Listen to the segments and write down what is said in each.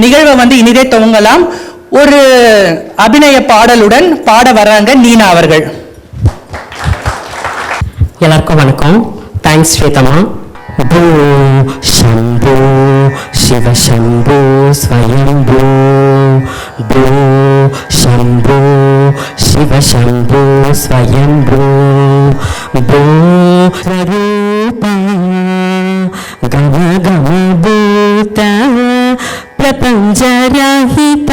நிகழ்வை வந்து இனிதே துவங்கலாம். ஒரு அபிநய பாடலுடன் பாட வர்றாங்க நீனா அவர்கள். எல்லாருக்கும் வணக்கம். தேங்க்ஸ் ஸ்வேதமா. பூ சம்போ சிவ சம்போ ஸ்வயம்போ, பூ சம்போ சிவ சம்போ ஸ்வயம்போ, பூ ஸ்வரூபா கம கம பூத பிரபஞ்சரஹித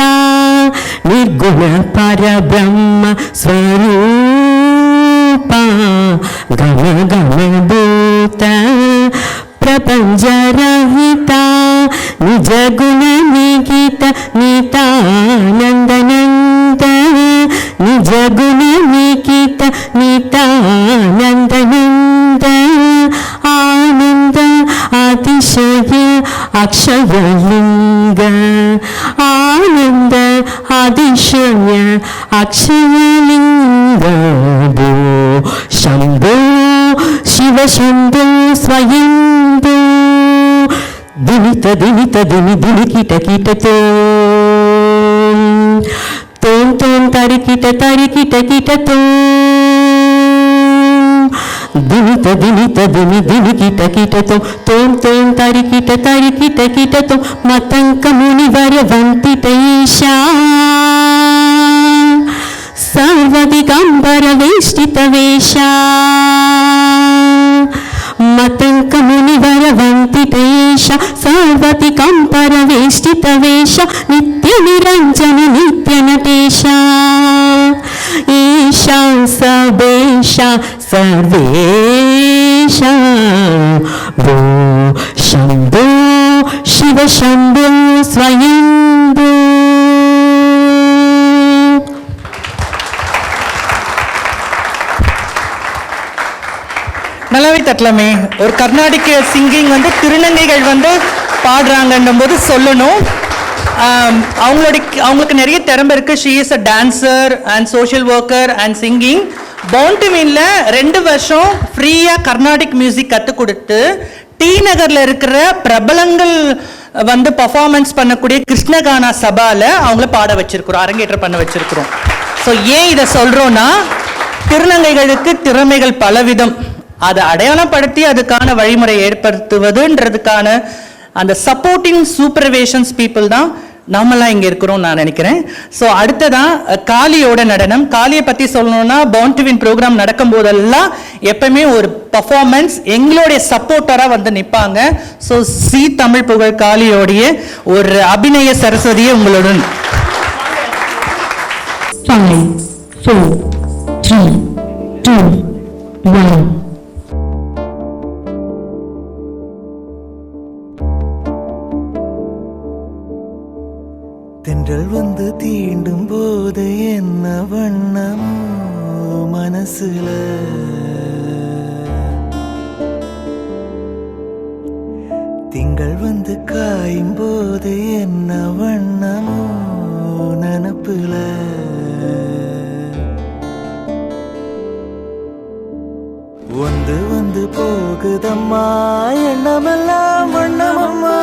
ನಿರ್ಗುಣ ಪರಬ್ರಹ್ಮ ಸ್ವರೂಪ ಗಮ ಗಮ ಭೂತ ಪ್ರಪಂಚರಹಿತ ನಿಜ ಗುಣ ನಿಗಿತ ನಿತಾನಂದನಂದ, ನಿಜ ಗುಣ ನಿಗಿತ ನಿತಾನಂದನಂದ, ಆನಂದ ಅತಿಶಯ ಅಕ್ಷಯಲಿಂಗ, ಆನಂದ அதிசய அக்ஷயலிங்க, பூ சம்போ சிவ சம்போ ஸ்வயம்போ, தினித தினித தினி தினி கிட்ட கிட்ட தோம் தோம் தோம் தரிக்கிட்ட தரிக்கிட்ட கிட்ட தோம், தினித தினித தினி தினி கிட்ட கிட்ட தோம் தோம் தோம் தரிக்கிட்ட தரிக்கிட்ட கிட்ட தோம், மதங்க முனிவர வந்தித ஈஷா ಸರ್ವದಿಗಂಬರ ವೇಷ್ಟಿತ ವೇಷ, ಮತಂಕ ಮುನಿವರ ವಂತಿತೇಶ ಸರ್ವದಿಗಂಬರ ವೇಷ್ಟಿತ ವೇಷ, ನಿತ್ಯ ನಿರಂಜನ ನಿತ್ಯ ನಟೇಶ, ಈಶಾ ಸಬೇಶ ಸರ್ವೇಶ, ಭೂ ಶಂಭೋ ಶಿವ ಶಂಭೋ ಸ್ವಯಂಭೋ. நல்லாவே தட்டலாமே. ஒரு கர்நாடிக் சிங்கிங் வந்து திருநங்கைகள் வந்து பாடுறாங்கன்னும் போது சொல்லணும். அவங்களுக்கு நிறைய திறமை இருக்கு. She is a dancer and social worker and singing. பவுண்டிவின்ல 2 வருஷம் ஃப்ரீயா கர்நாடிக் மியூசிக் கற்றுக் கொடுத்து டி நகர்ல இருக்கிற பிரபலங்கள் வந்து பர்ஃபார்மன்ஸ் பண்ணக்கூடிய கிருஷ்ணகானா சபால அவங்கள பாட வச்சிருக்கிறோம், அரங்கேற்றம் பண்ண வச்சிருக்கிறோம். ஸோ ஏன் இதை சொல்றோம்னா, திருநங்கைகளுக்கு திறமைகள் பலவிதம், அதை அடையாளப்படுத்தி அதுக்கான வழிமுறை ஏற்படுத்துவதுன்றதுக்கான அந்த சப்போர்ட்டிங் சூப்பர்வேஷன்ஸ் பீப்புள் தான் நாமெல்லாம் இங்கே இருக்கிறோம் நான் நினைக்கிறேன். ஸோ அடுத்ததான் காளியோட நடனம். காளியை பற்றி சொல்லணும்னா, பவுண்டிவின் ப்ரோக்ராம் நடக்கும் போதெல்லாம் எப்பவுமே ஒரு பர்ஃபார்மன்ஸ் எங்களுடைய சப்போர்ட்டராக வந்து நிற்பாங்க. ஸோ சி தமிழ் புகழ் காளியோடைய ஒரு அபிநய சரஸ்வதியை உங்களுடன். 5 4 3 2 1. தென்றல் வந்து தீண்டும் போது என்ன வண்ணமோ மனசுல, திங்கள் வந்து காயும் போது என்ன வண்ணமோ நனப்புல, வந்து வந்து போகுதம்மா எண்ணமெல்லாம் வண்ணமம்மா,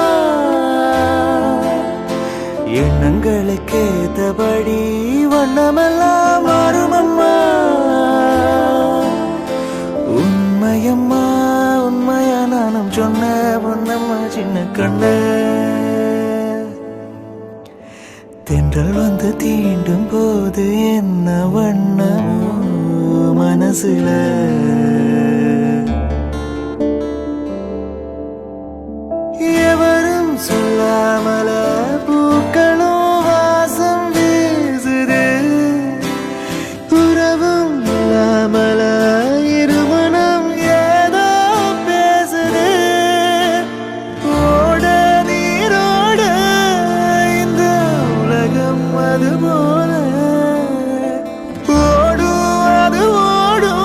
எண்ணங்களுக்கு ஏத்தபடி வண்ணமெல்லாம் மாறுமம்மா, உண்மையம்மா உண்மையா நானும் சொன்ன பொன்னம்மா சின்ன கண்ண, தென்றல் வந்து தீண்டும் போது என்ன வண்ணமோ மனசுல, எவரும் சொல்லாமல பூக்களும் வாசம் வீசுது, உறவும் இல்லாமல இருமனம் ஏதோ பேசுது, ஓட நீரோட இந்த உலகம் அது போல ஓடும், அது ஓடும்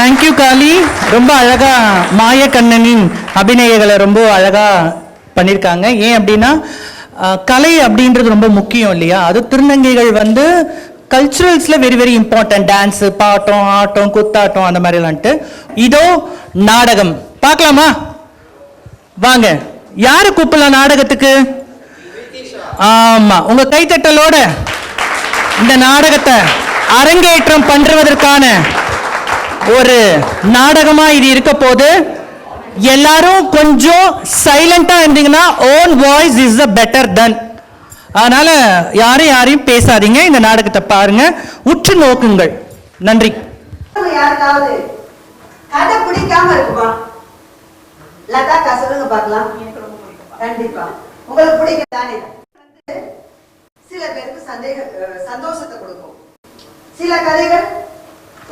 தேங்க்யூ காளி. ரொம்ப அழகா மாயக்கண்ணனின் அபிநயங்களை ரொம்ப அழகா பண்ணியிருக்காங்க. ஏன் அப்படின்னா கலை அப்படின்றது ரொம்ப முக்கியம் இல்லையா? அது திருநங்கைகள் வந்து கல்ச்சுரல்ஸில் வெரி வெரி இம்பார்ட்டன்ட். டான்ஸு, பாட்டம், ஆட்டம், குத்தாட்டம் அந்த மாதிரிலான்ட்டு. இதோ நாடகம் பார்க்கலாமா? வாங்க. யாரு கூப்பிடலாம் நாடகத்துக்கு? ஆமா, உங்க கைத்தட்டலோட இந்த நாடகத்தை அரங்கேற்றம் பண்றதற்கான ஒரு நாடகமா இது இருக்க போது. எல்லாரும் கொஞ்சம் சைலண்டா இருந்தீங்கன்னா own voice is a better than. அதனால யாரையும் பேசாதீங்க. இந்த நாடகத்தை பாருங்க, உற்று நோக்குங்கள். நன்றி. யாருக்காவது கதை பிடிக்காம இருக்குமா? லதாக்கா சொல்லுங்க பார்க்கலாம். கண்டிப்பா உங்களுக்கு பிடிக்கும் தானே. சில பேருக்கு சந்தோஷத்தை கொடுக்கும். சில கதைகள்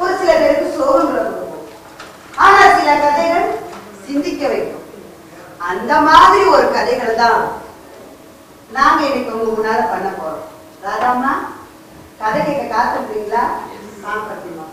ஒரு சில பேருக்கு சோகங்களை கொடுக்கும். ஆனா சில கதைகள் சிந்திக்க வைக்கும். அந்த மாதிரி ஒரு கதைகள் தான் நாங்க இன்னைக்கு உங்க முன்னால பண்ண போறோம். ராதாமா, கதை கேட்க காத்துறீங்களா? சாப்பிடுமா?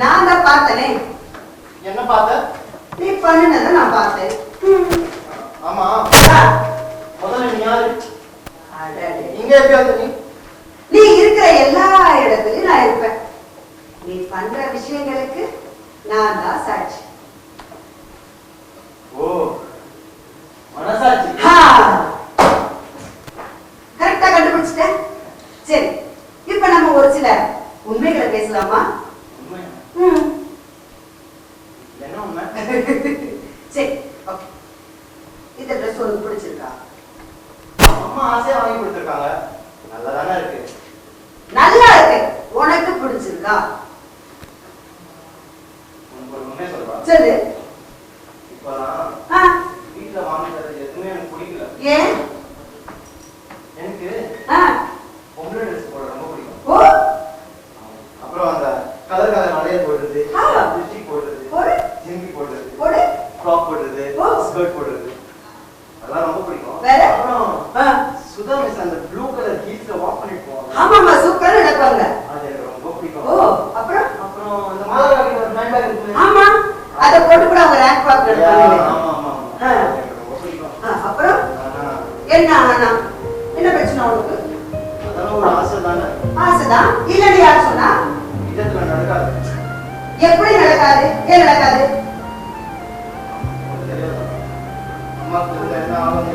நான் தான் பார்த்தனே. என்ன பார்த்த? நீ பண்ணுனத நான் பார்த்தேன். ஆமா, முதல்ல நீ யாரு? அடடே, இங்க எப்படி வந்த நீ? நீ இருக்கிற எல்லா இடத்துலயும் நான் இருப்பேன். நீ பண்ற விஷயங்களுக்கு நான் தான் சாட்சி. ஓ, மனசாட்சி. கரெக்டா கண்டுபிடிச்சிட்டேன். சரி, இப்ப நம்ம ஒரு சில உண்மைகளை பேசலாமா? என்ன உண்மை? சரி, ஓகே. இந்த ட்ரெஸ் உனக்கு பிடிச்சிருக்கா? அம்மா ஆசையா வாங்கி கொடுத்துருக்காங்க. நல்லதானே இருக்கு. நல்லா இருக்கு. உனக்கு பிடிச்சிருக்கா? உனக்கு ஒரு உண்மை சொல்றா. சொல்லு. இப்பதான் வீட்டுல வாங்கினது எதுவுமே எனக்கு பிடிக்கல. ஏன்? எனக்கு பொம்பளை ட்ரெஸ் போட ரொம்ப பிடிக்கும். ஓ, அப்புறம் அந்த கலர் கலர் மலையை போடுறது, லிப்ஸ்டிக் போடுறது, ஜிம்பி போடுறது, ஃப்ராக் போடுறது, ஸ்கர்ட் போடுறது, அதெல்லாம் ரொம்ப பிடிக்கும். அப்புறம் சுதா மிஸ் அந்த ப்ளூ கலர் ஹீல்ஸ்ல வாக் பண்ணிட்டு போவாங்க. ஆமாமா, சூப்பரா நடப்பாங்க. அது எனக்கு ரொம்ப பிடிக்கும். ஓ, அப்புறம் அந்த மாதராக்கு ஒரு ஹேண்ட் பேக் இருக்கு. ஆமா, அத போட்டு கூட அவங்க ரேங்க் பாக் நடப்பாங்க. ஆமா ஆமா ஆமா, எனக்கு ரொம்ப பிடிக்கும். அப்புறம் என்ன ஆனா என்ன பிரச்சனை உனக்கு? அதெல்லாம் ஒரு ஆசை தானே. ஆசைதான் இல்லன்னு யார் சொன்னா? நிஜத்துல நடக்காது. எப்படி நடக்காது? ஏன் நடக்காது? தெரியாது. அம்மாக்கு என்ன ஆகும்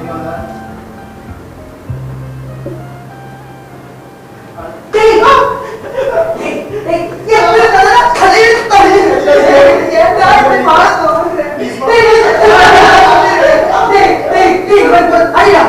தெரியுமா? ஐயா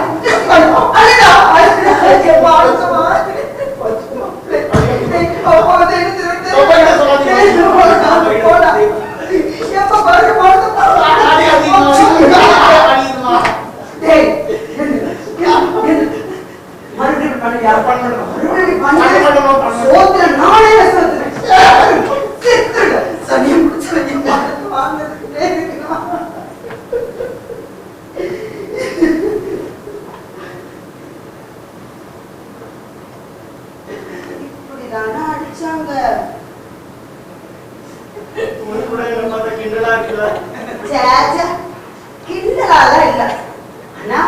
கூட என்ன பார்த்தா கிண்டலா இருக்குல்ல? சேச்சா, கிண்டலாலாம் இல்ல. ஆனா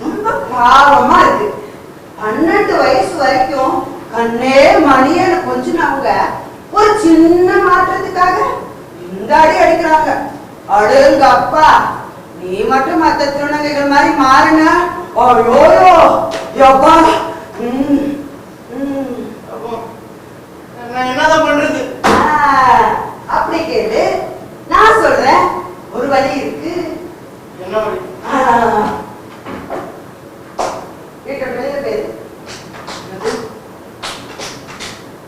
ரொம்ப பாவமா இருக்கு. 12 வயசு வரைக்கும் கண்ணே மணியன்னு கொஞ்சினவங்க ஒரு சின்ன மாற்றத்துக்காக இந்த அடி அடிக்கிறாங்க. அழுங்க அப்பா, நீ மட்டும் மத்த திருநங்கைகள் மாதிரி மாறின. ஐயோயோ யப்பா. அப்போ நான் என்னதான் பண்றது? அப்படி கேளு, நான் சொல்றேன். ஒரு வழி இருக்கு. என்ன வழி? வீட்டு வெளியில போயிரு.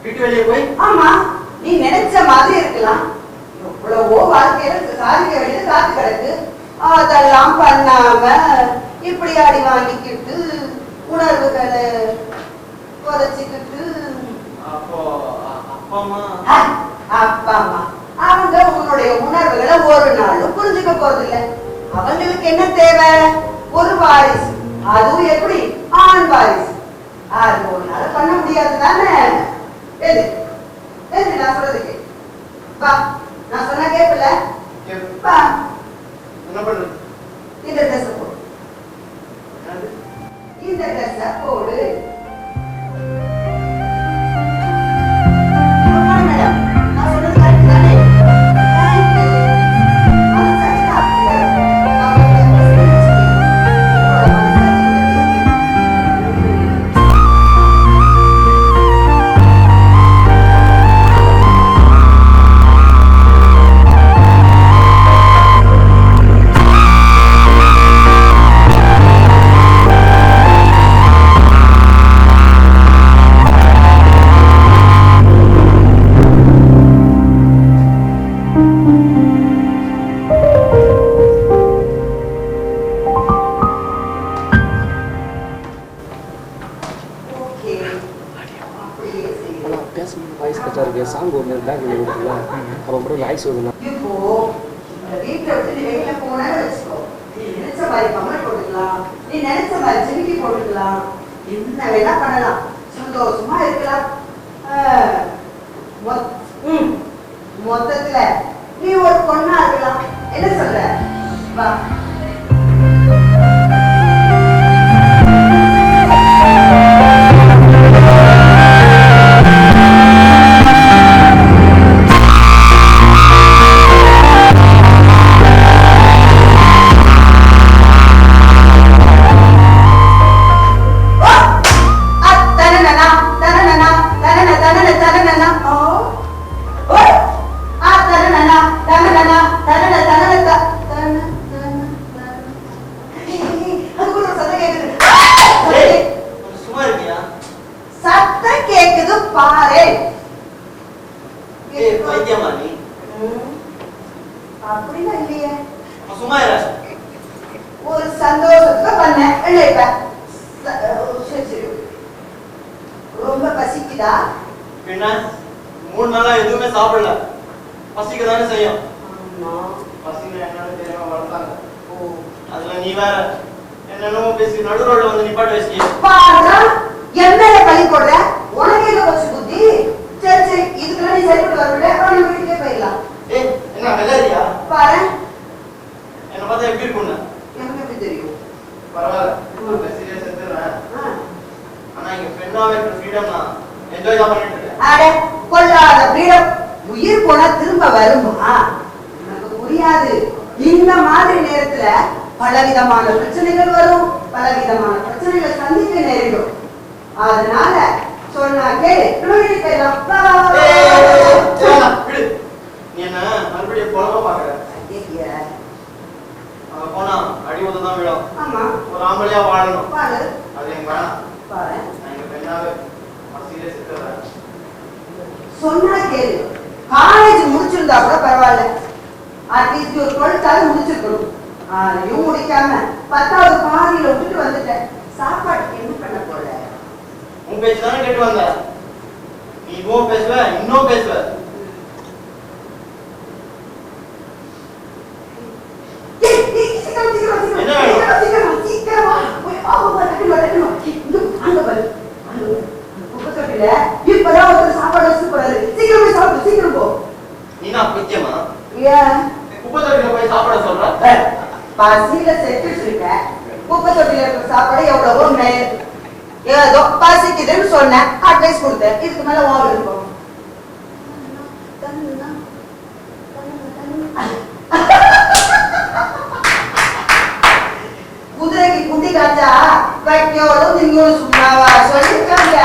வீட்டு வெளியே போய்? ஆமா, நீ நினைச்ச மாதிரி இருக்கலாம். எவ்வளவோ வாழ்க்கையில சாதிக்க வேண்டியது காத்து கிடக்கு. அதெல்லாம் பண்ணாம இப்படி அடி வாங்கிக்கிட்டு உணர்வுகளை புதைச்சிக்கிட்டு. அப்போ அப்பா அம்மா? அப்பா அம்மா அவங்க உன்னுடைய உணர்வுகளை ஒரு நாளும் புரிஞ்சுக்க போறது இல்ல. அவங்களுக்கு என்ன தேவை? ஒரு வாரிசு. அதுவும் எப்படி? ஆண் வாரிசு. அது ஒரு நாள் பண்ண முடியாது தானே? நான் சொல்றதுக்கு வா. நான் சொன்னா கேட்கல. வா. என்ன பண்றது? இந்த ட்ரெஸ் போடு. இந்த ட்ரெஸ் போடு. சாங் ஒன்று பேக் கொடுக்கல அப்போ மட்டும் வாய்ஸ் வருதுண்ணா. இப்போ இந்த வீட்டை விட்டு நீ வெளியில போனா வச்சுக்கோ, நீ நினைச்ச மாதிரி கமல் போட்டுக்கலாம், நீ நினைச்ச மாதிரி ஜிமிக்கி போட்டுக்கலாம், என்ன வேணா பண்ணலாம், சந்தோஷமா இருக்கலாம். மொத்தத்துல நீ ஒரு பொண்ணா இருக்கலாம். என்ன சொல்ற? வா. ஒரு சந்தோஷத்துக்கு பண்ணேன். ரொம்ப பசிக்குதா? பின்ன 3 நாளா எதுவுமே சாப்பிடல. பசிக்கதானே செய்யும். பசினா என்னன்னு தெரியாம வளர்த்தாங்க. அதுல நீ வேற என்னென்னமோ பேசி நடு ரோட்ல வந்து நிப்பாட்ட வச்சிட்டியே. பாருடா, எம்எல்ஏ பழி போடுற. உனக்கு என்ன வச்சு புத்தி? சரி சரி, இதுக்கெல்லாம் நீ சரிப்பட்டு வரவில்லை. நம்ம வீட்டுக்கே போயிடலாம். என்ன வெள்ளாரியா? பாரு, என்ன பார்த்தா எப்படி இருக்கும்னு எனக்கு எப்படி தெரியும்? பரவாயில்ல, சீரியஸ் எடுத்துறேன். ஆனா இங்க ஃப்ரெண்டாவே இருக்கிற ஃப்ரீடம் நான் என்ஜாய் தான் பண்ணிட்டு இருக்கேன். அட கொள்ளாத ஃப்ரீடம் உயிர் போனா திரும்ப வருமா? எனக்கு புரியாது. இந்த மாதிரி நேரத்துல பலவிதமான பிரச்சனைகள் வரும், பலவிதமான பிரச்சனைகள் சந்திக்க நேரிடும். அதனால சொன்னா கேளு, வீட்டுக்கு போயிடலாம். நீ என்ன மறுபடியும் குழம்ப பாக்குற? போனா அடி உததான் விடும். ஆமா, ஒரு ஆம்பளையா வாழணும். பாரு, அது எனக்கு வேணாம். பாரு, நான் எங்க பெண்ணாவே சீரியஸ் எடுத்துறேன். சொன்னா கேளு. காலேஜ் முடிச்சிருந்தா கூட பரவாயில்ல, அட்லீஸ்ட் ஒரு 12th முடிச்சிருக்கணும். அதையும் முடிக்காம 10வது பாதியில விட்டுட்டு வந்துட்டேன். சாப்பாட்டுக்கு என்ன பண்ண போல? உன் பேச்சு தானே கேட்டு வந்த. நீ இதுவும் பேசுவ, இன்னும் பேசுவ. இப்பதான் ஒருத்தர் சாப்பாடு வச்சு போறாரு. சீக்கிரம் போய் சாப்பிடு, சீக்கிரம் போ. நீனா பைத்தியமா? ஏன் குப்பை தொட்டியில போய் சாப்பிட சொல்றேன். பசியில செத்துட்டு இருக்க, குப்பை தொட்டியில இருக்கிற சாப்பாடு எவ்வளவோ மேல். ஏதோ பசிக்குதுன்னு சொன்னேன், அட்வைஸ் கொடுத்தேன். இதுக்கு மேல ஓவர் இருக்கும். குதிரைக்கு குண்டி காய்ச்சா வைக்கோடும் நீங்களும் சும்மாவா சொல்லிருக்காங்க.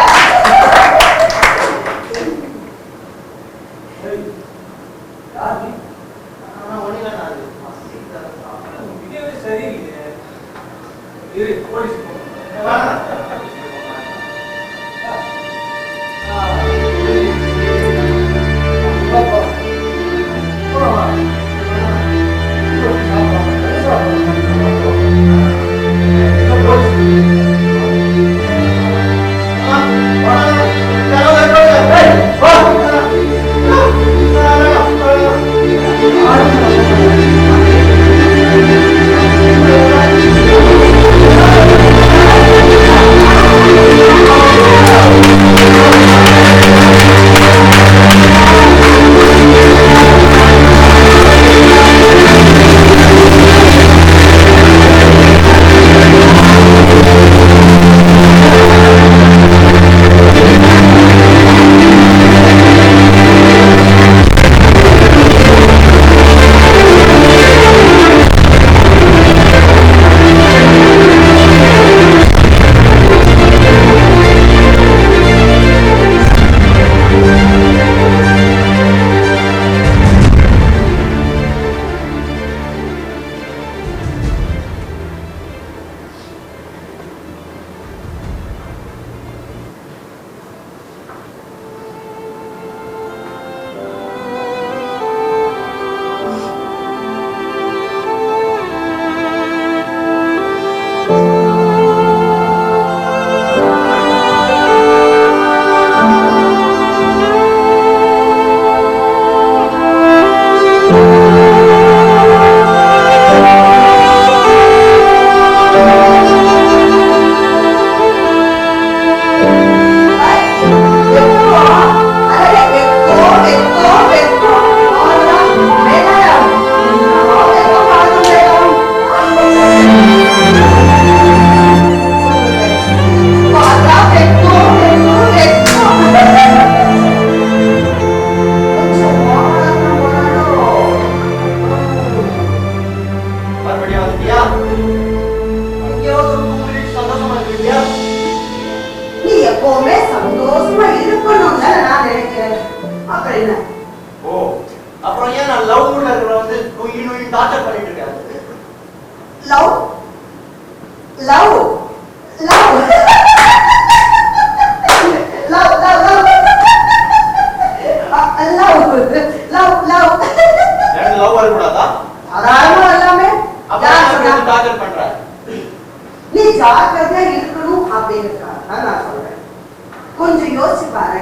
கொஞ்சம் யோசிச்சு பாரு.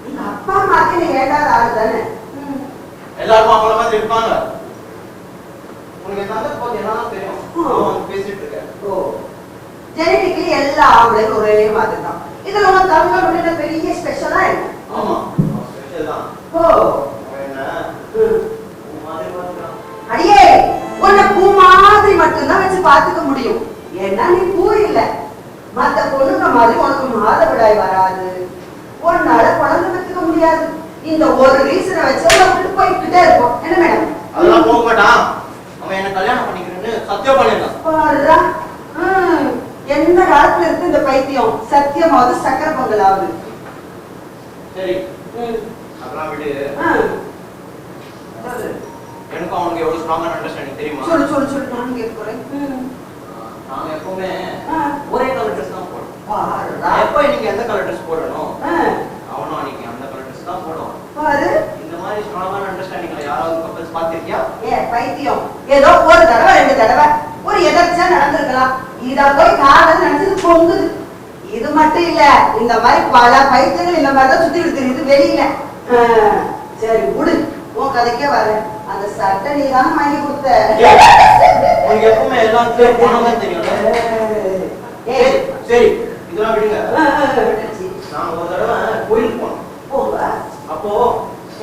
உங்க அப்பா அம்மாக்கு நீ வேண்டாத ஆளு தானே. எல்லாரும் அவங்கள மாதிரி இருப்பாங்க. உனக்கு என்ன போது என்ன தெரியும் பேசிட்டு இருக்க. ஓ ஜெனடிக்கலி எல்லா ஆம்பளையும் ஒரே மாதிரி தான். இதுல உங்க தமிழ் அப்படின்னா பெரிய ஸ்பெஷலா என்ன? ஆமா ஸ்பெஷல் தான். ஓ என்ன மாதிரி பார்க்கலாம். அடியே உன்னை பூ மாதிரி மட்டும்தான் வச்சு பார்த்துக்க முடியும். ஏன்னா நீ பூ இல்லை. மத்த பொண்ணுங்க மாதிரி உனக்கு மாதவிடாய் வராது. உன்னால குழந்தை பெற்றுக்க முடியாது. இந்த ஒரு ரீசனை வச்சு விட்டு போய்கிட்டே இருக்கும். என்ன மேடம்? அதெல்லாம் போக மாட்டான். அவன் என்ன கல்யாணம் பண்ணிக்கிறேன்னு சத்தியம் பண்ணிருக்கான். எந்த காலத்துல இருக்கு இந்த பைத்தியம்? சத்தியமாவது சக்கரை பொங்கல் ஆகுது. சரி அதெல்லாம் விடு. எனக்கு அவனுக்கு எவ்வளவு ஸ்ட்ராங்கான அண்டர்ஸ்டாண்டிங் தெரியுமா? சொல்லு சொல்லு சொல்லு நான் கேட்கிறேன். நாங்க எப்பவுமே ஒரே கலர் ட்ரெஸ் தான் போடுவோம். எப்ப நீங்க எந்த கலர் ட்ரெஸ் போடணும் அவனும் அன்னைக்கு அந்த கலர் ட்ரெஸ் தான் போடுவான். பாரு இந்த மாதிரி ஸ்ட்ராங்கான அண்டர்ஸ்டாண்டிங்ல யாராவது கப்பல்ஸ் பாத்திருக்கியா? பைத்தியம் ஏதோ ஒரு தடவை ரெண்டு தடவை ஒரு எதர்ச்சியா நடந்திருக்கலாம். இத போய் காதல் நினைச்சது பொங்குது. இது மட்டும் இல்ல, இந்த மாதிரி பல பைத்தியங்கள் இந்த மாதிரிதான் சுத்தி தெரியுது வெளியில. சரி விடு, உன் கதைக்கே வர. அந்த சட்டை நீ தான் வாங்கி கொடுத்த. உனக்கு எப்பவுமே எல்லாத்தையும் பணம் தான் தெரியும். சரி இதெல்லாம் விடுங்க. நான் ஒரு தடவை கோயிலுக்கு போனோம். அப்போ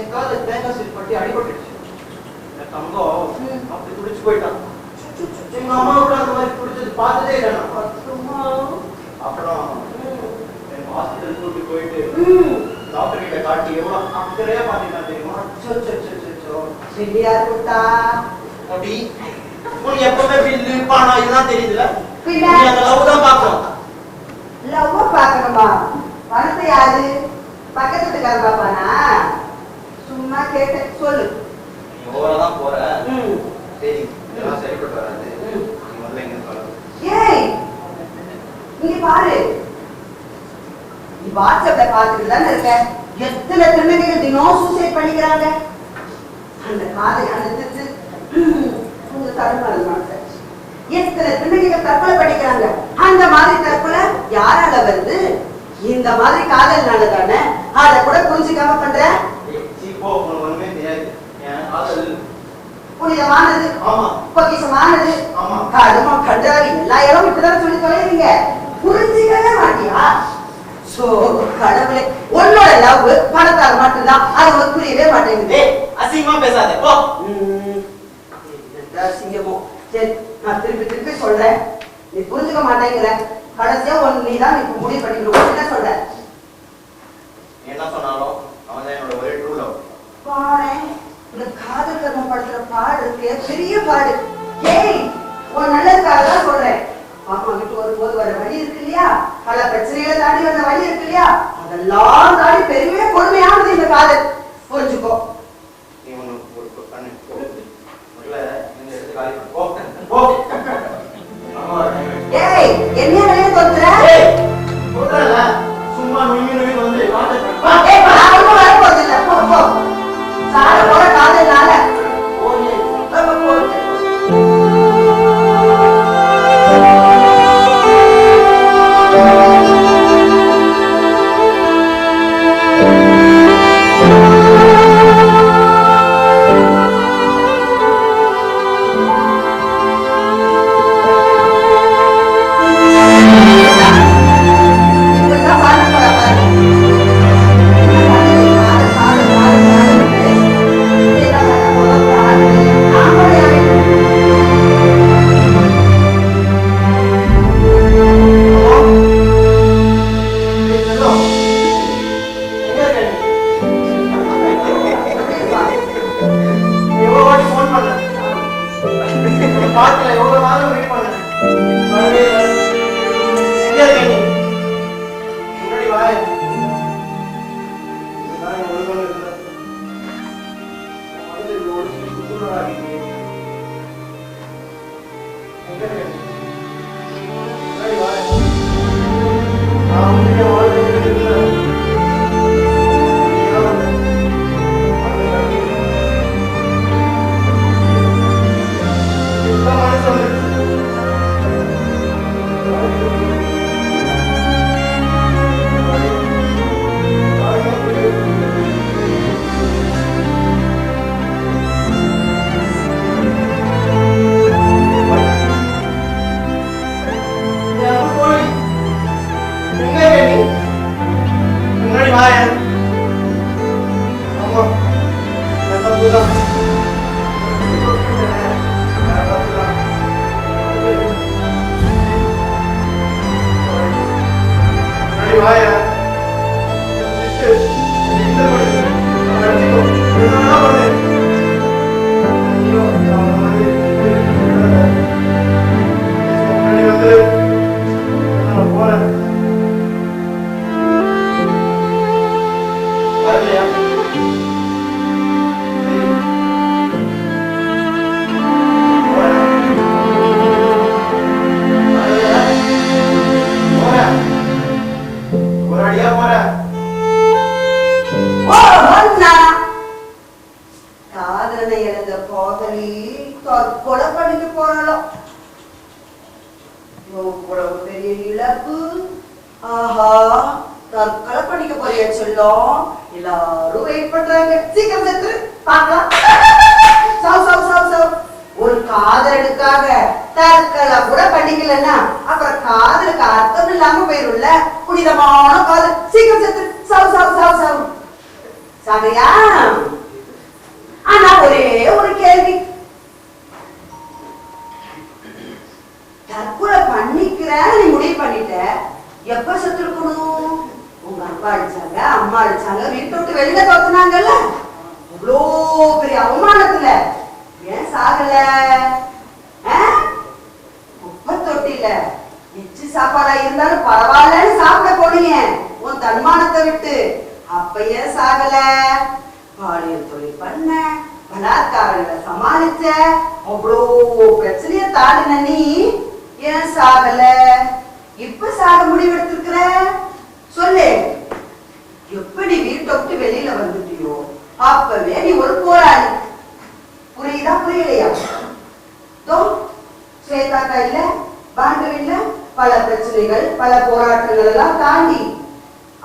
என் கால தேங்காய் சீல் பட்டி அடிபட்டுச்சு. என் தங்கம் அப்படி துடிச்சு போயிட்டான். எங்க அம்மா கூட அந்த மாதிரி துடிச்சது பார்த்ததே இல்லை நான். அப்புறம் என் ஹாஸ்பிட்டல் கூட்டி போயிட்டு டாக்டர் கிட்ட காட்டி எவ்வளவு அக்கறையா பாத்துட்டான் தெரியுமா? அப்படி உனக்கு எப்பவுமே பில்லு பணம் இதெல்லாம் தெரியுதுல, அந்த லவ் தான் பாக்கணும். லவ் பாக்கணுமா? பணத்தை யாரு பக்கத்து வீட்டுக்காரன் பாப்பானா? சும்மா கேட்ட சொல்லு. நீ ஓவராதான் போற. சரி, இதெல்லாம் சரிப்பட்டு வராது. நீ முதல்ல எங்க சொல்லு. ஏய், இங்க பாரு. நீ வாட்ஸ்அப்ல பாத்துட்டு தானே இருக்க. எத்தனை திருநங்கைகள் தினம் சூசைட் பண்ணிக்கிறாங்க. அந்த காதை அழுத்து உங்க தடுமாறு மாட்டாச்சு. எத்தனை திருநங்கைகள் தற்கொலை பண்ணிக்கிறாங்க. அந்த மாதிரி தற்கொலை யாரால வருது? இந்த மாதிரி காதல்னால தானே. அத கூட புரிஞ்சுக்காம பண்ற. இப்போ உனக்கு ஒண்ணுமே தெரியாது. என் காதல் புனிதமானது, ஆமா, பொக்கிஷமானது, ஆமா, கடுமா கண்டாரி எல்லா இடமும் இப்படிதான் சொல்லி தொலைறீங்க. புரிஞ்சுக்கவே மாட்டியா? சோ கடவுளே, உன்னோட லவ் பணத்தால் மட்டும்தான். அது உனக்கு புரியவே மாட்டேங்குது. அசிங்கமா பேசாத போ. அசிங்கமோ? சரி, நான் திருப்பி திருப்பி சொல்றேன். நீ புரிஞ்சுக்க மாட்டேங்கிற. கடைசியா நீதான் இப்ப முடிவு பண்ணிக்கணும். என்ன சொல்ற? என்ன சொன்னாலும் அவன் தான் என்னோட ஒரே ட்ரூ லவ். பாரு, இந்த காதல் கர்மம் படுத்துற பாடு இருக்கு, பெரிய பாடு. ஏய், உன் நல்லதுக்காக தான் சொல்றேன். பாப்பா விட்டு வரும்போது வர வழி இருக்கு இல்லையா, பல பிரச்சனைகளை தாண்டி வந்த வழி இருக்கு இல்லையா, அதெல்லாம் தாண்டி பெரிய கொடுமையானது இந்த காதல். புரிஞ்சுக்கோ. நீ ஒண்ணு ஒரு பண்ணு. முதல்ல இந்த இடத்துக்கு காலி போ. போ. ஏய், என்ன வெளியே தோத்துற? ஏய், சொல்றல சும்மா நுண்ணி வந்து காதல். ஏய், நான் ஒண்ணும் வர போறது இல்ல. போ போ. சார போற காதல்னால ஓடி நம்ம போட்டு எல்லாரும் வெயிட் பண்றாங்க. சீக்கிரம் செத்து பார்க்கலாம். ஒரு காதலுக்காக தற்கொலை கூட பண்ணிக்கலன்னா அப்புறம் காதலுக்கு அர்த்தம் இல்லாம போயிரும்ல. புனிதமான காதல். சீக்கிரம் செத்து சாவு சாகரியா? ஆனா ஒரே ஒரு கேள்வி. பண்ணிட்ட. எப்ப செத்துருக்கணும்? உங்க அப்பா அடிச்சாங்க, அம்மா அடிச்சாங்க, வீட்டை விட்டு வெளியில தோத்துனாங்கல்ல, இவ்வளோ பெரிய அவமானத்துல ஏன் சாகல? குப்பை தொட்டில மிச்சு சாப்பாடா இருந்தாலும் பரவாயில்லன்னு சாப்பிட போனீங்க உன் தன்மானத்தை விட்டு. அப்ப ஏன் சாகல? பாலியல் தொழில் பண்ண, பலாத்காரங்களை சமாளிச்ச, அவ்வளோ பிரச்சனைய தாண்டின நீ ஏன் சாகல? இப்ப சாக முடிவெடுத்திருக்கிற சொல்லு. எப்படி வீட்டை விட்டு வெளியில வந்துட்டியோ அப்பவே நீ ஒரு போராளி. புரியுதா புரியலையா? ஸ்வேதாக்கா இல்ல, பாண்டு இல்ல, பல பிரச்சனைகள் பல போராட்டங்கள் எல்லாம் தாண்டி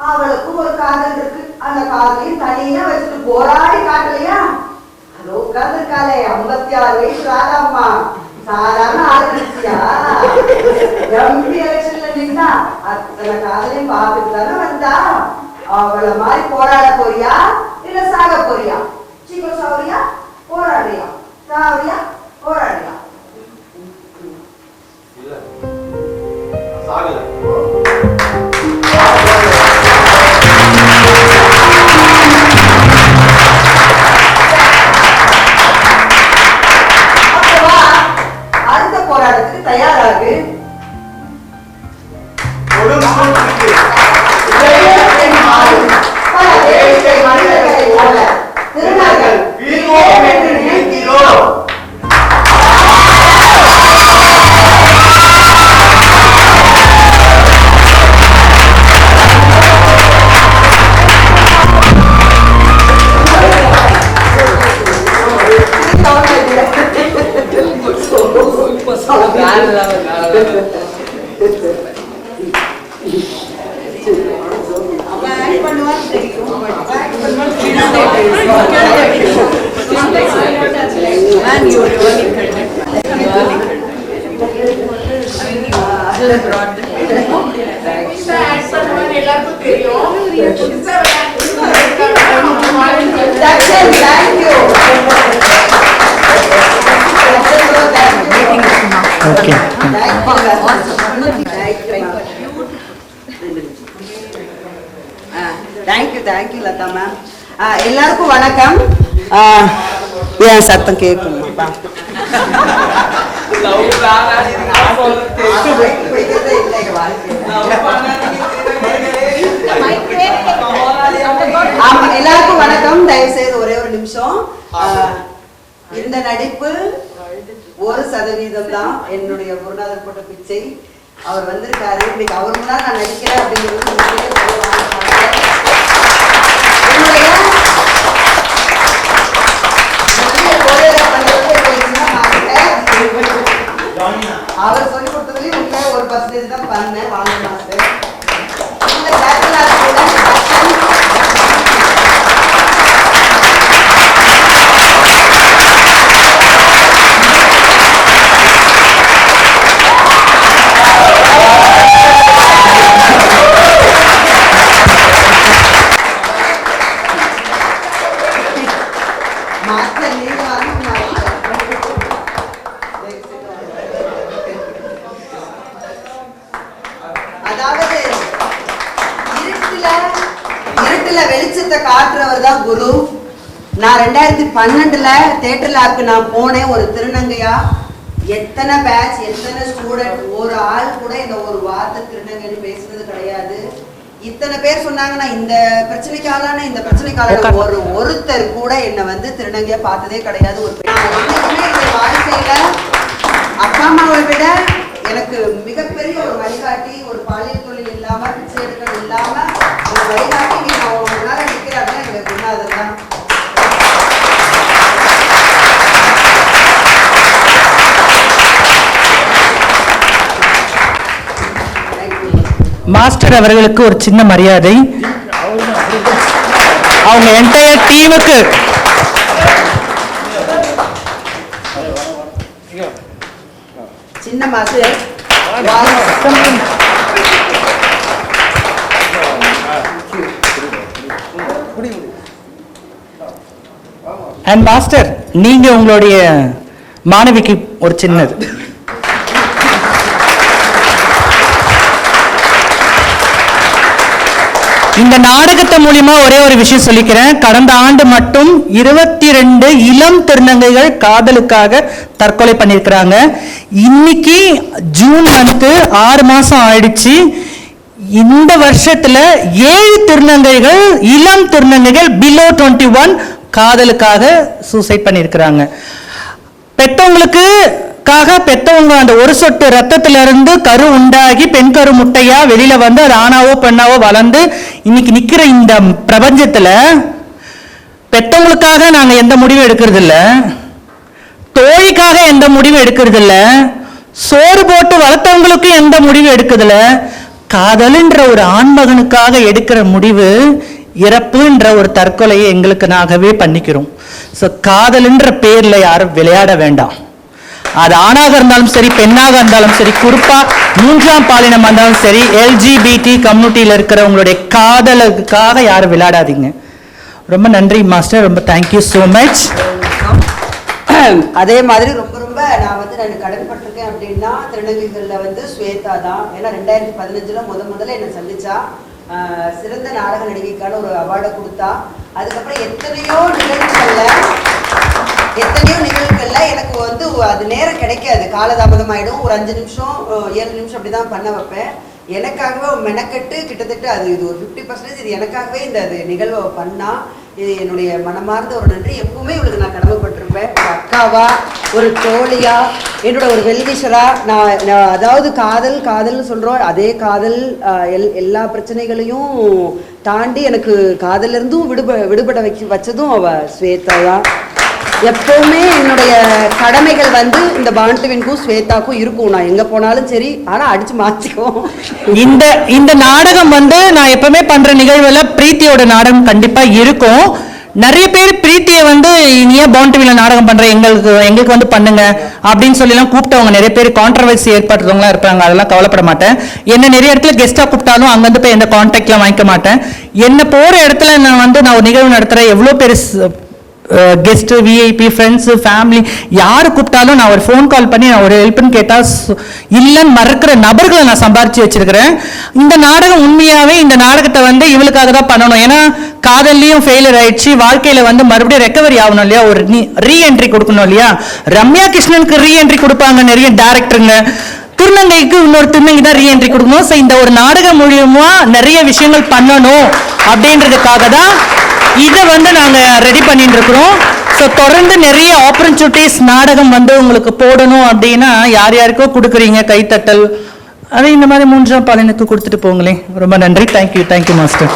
அவளுக்கும் ஒரு காதல் இருக்கு. அந்த காதலையும் தனியா வச்சுட்டு போராடி காட்டலையா? அதோ உட்கார்ந்து இருக்காளே 56 வயசு ராதாம்மா, சாதாரண ஆள் நினைச்சியா? எம்பி எலெக்ஷன்ல நின்னா அத்தனை காதலையும் பார்த்துட்டு தானே வந்தா. அவளை மாதிரி போராட போறியா இல்ல சாக போறியா? சீக்கிரம் சாவறியா போராடுறியா? சாவறியா போராடுறியா? இல்ல சாகல. அடுத்த போராட்டத்துக்கு தயாராகு. திருநாங்கள் வீழ்வோம் என்று நினைக்கிறோம். Thank you Latha ma'am. எல்லாருக்கும் வணக்கம். ஏன் சத்தம் கேட்கும்? ஆமா, எல்லாருக்கும் வணக்கம். தயவு செய்து ஒரே ஒரு நிமிஷம். இந்த நடிப்பு 1% தான் என்னுடைய குருநாதர் போட்ட பிச்சை. அவர் வந்திருக்காரு, இன்னைக்கு அவர் முன்னாடி நான் நடிக்கிறேன் அப்படிங்கிறது அவர் சொல்லி கொடுத்ததுலயும் உண்மை 1% தான் பண்ணேன். வாங்க மாஸ்டர். அதாவது இருட்டுல வெளிச்சத்தை காட்டுறவர் தான் குரு. நான் 2012 தியேட்டர் லேப்க்கு நான் போனேன் ஒரு திருநங்கையா. எத்தனை பேட்ச், எத்தனை ஸ்டூடெண்ட், ஒரு ஆள் கூட இந்த ஒரு வார்த்தை திருநங்கைன்னு பேசுறது கிடையாது. இத்தனை பேர் சொன்னாங்கன்னா இந்த பிரச்சனைக்காலான இந்த பிரச்சனைக்கால ஒருத்தர் கூட என்னை வந்து திருநங்கையா பார்த்ததே கிடையாது. ஒரு வாழ்க்கையில அப்பா அம்மாவை விட எனக்கு மிகப்பெரிய ஒரு வழிகாட்டி, ஒரு பாலியல் தொழில் இல்லாம பிச்சை எடுக்கள் இல்லாம ஒரு வழிகாட்டி நீ நான் முன்னால நிற்கிறாங்க எனக்கு குருநாதர் தான். மாஸ்டர் அவர்களுக்கு ஒரு சின்ன மரியாதை. அவங்க என்டையர் டீமுக்கு சின்ன மாஸ்டர். அண்ட் மாஸ்டர், நீங்க உங்களுடைய மாணவிக்கு ஒரு சின்னது. இந்த நாடகத்தை மூலியமா ஒரே ஒரு விஷயம் சொல்லிக்கிறேன். கடந்த ஆண்டு மட்டும் 22 இளம் திருநங்கைகள் காதலுக்காக தற்கொலை பண்ணியிருக்கிறாங்க. இன்னைக்கு ஜூன் மந்த் 6 மாசம் ஆயிடுச்சு. இந்த வருஷத்துல 7 திருநங்கைகள், இளம் திருநங்கைகள் பிலோ 21 காதலுக்காக சூசைட் பண்ணியிருக்கிறாங்க. பெத்தவங்க அந்த ஒரு சொட்டு ரத்தத்துல இருந்து கரு உண்டாகி பெண் கரு முட்டையா வெளியில வந்து அது ஆணாவோ பெண்ணாவோ வளர்ந்து இன்னைக்கு நிக்கிற இந்த பிரபஞ்சத்துல பெத்தவங்களுக்காக நாங்க எந்த முடிவும் எடுக்கிறது இல்ல, தோழிக்காக எந்த முடிவும் எடுக்கிறது இல்ல, சோறு போட்டு வளர்த்தவங்களுக்கு எந்த முடிவும் எடுக்குதுல. காதல்ன்ற ஒரு ஆண்மகனுக்காக எடுக்கிற முடிவு இறப்புன்ற ஒரு தற்கொலையை எங்களுக்கு நாகவே பண்ணிக்கிறோம். ஸோ காதல்ன்ற பேர்ல யாரும் விளையாட வேண்டாம். அது ஆணாக இருந்தாலும் சரி, பெண்ணாக இருந்தாலும் சரி, குறிப்பா 3ஆம் பாலினம் இருந்தாலும் சரி, LGBT கம்யூனிட்டியில இருக்கிறவங்களுடைய காதலுக்காக யாரும் விளையாடாதீங்க. ரொம்ப நன்றி மாஸ்டர், ரொம்ப தேங்க்யூ ஸோ மச். அதே மாதிரி ரொம்ப ரொம்ப நான் கடன்பட்டிருக்கேன் அப்படின்னா திருநங்கைகள்ல ஸ்வேதா தான். ஏன்னா 2015 முதல்ல என்னை சந்திச்சா, சிறந்த நாடக நடிகைக்கான ஒரு அவார்டை கொடுத்தா. அதுக்கப்புறம் எத்தனையோ நிகழ்வுகள்ல எனக்கு அது நேரம் கிடைக்காது, காலதாமதம் ஆயிடும். ஒரு 5 நிமிஷம் 7 நிமிஷம் அப்படிதான் பண்ண வைப்பேன். எனக்காகவே மெனக்கட்டு கிட்டத்தட்ட இது ஒரு 50% இது எனக்காகவே அது நிகழ்வை பண்ணா. இது என்னுடைய மனமார்ந்த ஒரு நன்றி. எப்பவுமே இவளுக்கு நான் கடமைப்பட்டிருப்பேன். ஒரு அக்காவா, ஒரு தோழியா, என்னோட ஒரு வெல்விஷரா. நான் அதாவது காதல்னு சொல்றோம். அதே காதல் எல்லா பிரச்சனைகளையும் தாண்டி எனக்கு காதல்ல இருந்தும் விடுபட வச்சதும் அவ ஸ்வேதா தான். எப்பவுமே என்னுடைய கடமைகள் இந்த பாண்டுவின்க்கும் ஸ்வேதாக்கும் இருக்கும். நான் எங்க போனாலும் சரி, ஆனா அடிச்சு மாத்திக்குவோம். இந்த நாடகம் நான் எப்பவுமே பண்ற நிகழ்வுல பிரீத்தியோட நாடகம் கண்டிப்பா இருக்கும். நிறைய பேர் பிரீத்தியை நீ ஏன் பவுண்டரியில நாடகம் பண்ற, எங்களுக்கு பண்ணுங்க அப்படின்னு சொல்லி எல்லாம் கூப்பிட்டவங்க நிறைய பேர் கான்ட்ரவர்சி ஏற்படுறவங்களா இருப்பாங்க. அதெல்லாம் கவலைப்பட மாட்டேன். என்ன நிறைய இடத்துல கெஸ்டா கூப்பிட்டாலும் அங்கிருந்து போய் எந்த கான்டாக்ட்லாம் வாங்கிக்க மாட்டேன். என்ன போற இடத்துல நான் ஒரு நிகழ்வு நடத்துறேன். எவ்வளவு பேர் கெஸ்ட், விஐபி, ஃப்ரெண்ட்ஸ், ஃபேமிலி யாரு கூப்பிட்டாலும் நான் ஒரு ஃபோன் கால் பண்ணி நான் ஒரு ஹெல்ப்னு கேட்டா இல்லைன்னு மறக்கிற நபர்களை நான் சம்பாரிச்சு வச்சிருக்கிறேன். இந்த நாடகம் உண்மையாவே இந்த நாடகத்தை இவளுக்காக தான் பண்ணணும். ஏன்னா காதல்லையும் ஃபெயிலியர் ஆயிடுச்சு. வாழ்க்கையில மறுபடியும் ரெக்கவரி ஆகணும் இல்லையா, ஒரு ரீஎன்ட்ரி கொடுக்கணும் இல்லையா. ரம்யா கிருஷ்ணனுக்கு ரீஎன்ட்ரி கொடுப்பாங்க நிறைய டேரக்டருங்க, திருநங்கைக்கு இன்னொரு திருநங்கை தான் ரீஎன்ட்ரி கொடுக்கணும். ஸோ இந்த ஒரு நாடகம் மூலியமா நிறைய விஷயங்கள் பண்ணணும் அப்படின்றதுக்காக தான் இதை நாங்க ரெடி பண்ணிட்டு இருக்கிறோம். ஸோ தொடர்ந்து நிறைய ஆப்பர்ச்சுனிட்டிஸ் நாடகம் உங்களுக்கு போடணும் அப்படின்னா யார் யாருக்கோ கொடுக்குறீங்க கைத்தட்டல், அதை இந்த மாதிரி 3ஆம் பாலினுக்கு கொடுத்துட்டு போங்களேன். ரொம்ப நன்றி. Thank you master.